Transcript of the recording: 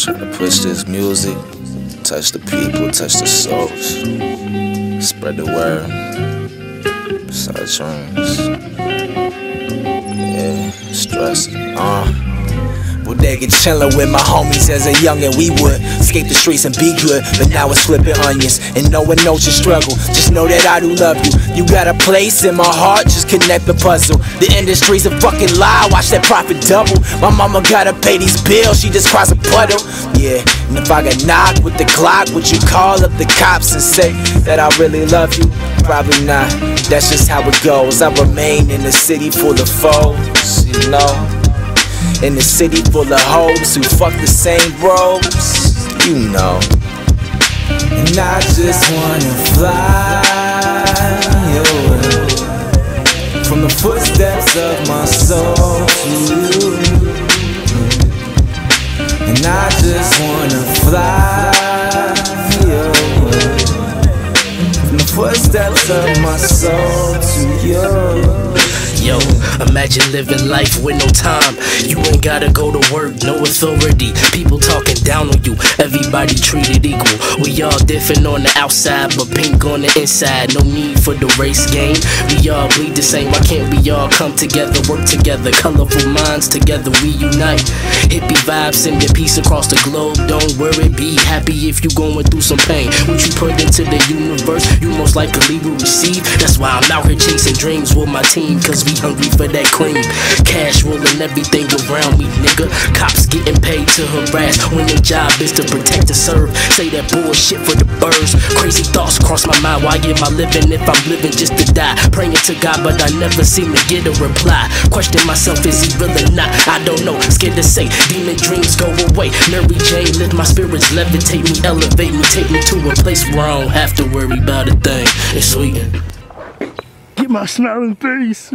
Trying to push this music, touch the people, touch the souls, spread the word, side dreams, yeah, stress, Bodega chillin' with my homies as a youngin'. We would escape the streets and be good, but now it's flipping onions, and no one knows your struggle. Just know that I do love you. You got a place in my heart, just connect the puzzle. The industry's a fucking lie, watch that profit double. My mama gotta pay these bills, she just cries a puddle. Yeah, and if I got knocked with the clock, would you call up the cops and say that I really love you? Probably not, that's just how it goes. I remain in a city full of foes, you know, in a city full of hoes who fuck the same bros, you know. And I just wanna fly away from the footsteps of my soul to you. And I just wanna fly away from the footsteps of my soul to you. Yo, imagine living life with no time. You ain't gotta go to work, no authority. People talking down on you, everybody treated equal. We all different on the outside, but pink on the inside. No need for the race game. We all bleed the same, why can't we all come together, work together? Colorful minds together, we unite. Hippie vibes, send your peace across the globe. Don't worry, be happy if you going through some pain. What you put into the universe, you most likely will receive. That's why I'm out here chasing dreams with my team, cause we hungry for that cream. Cash rolling everything around me, nigga. Cops getting paid to harass when their job is to protect and serve. Say that bullshit for the birds. Crazy thoughts cross my mind. Why get my living if I'm living just to die? Praying to God, but I never seem to get a reply. Question myself, is he really not? I don't know, scared to say. Demon dreams go away. Mary Jane, lift my spirits, levitate me, elevate me, take me to a place where I don't have to worry about a thing. It's sweet. Get my smiling face.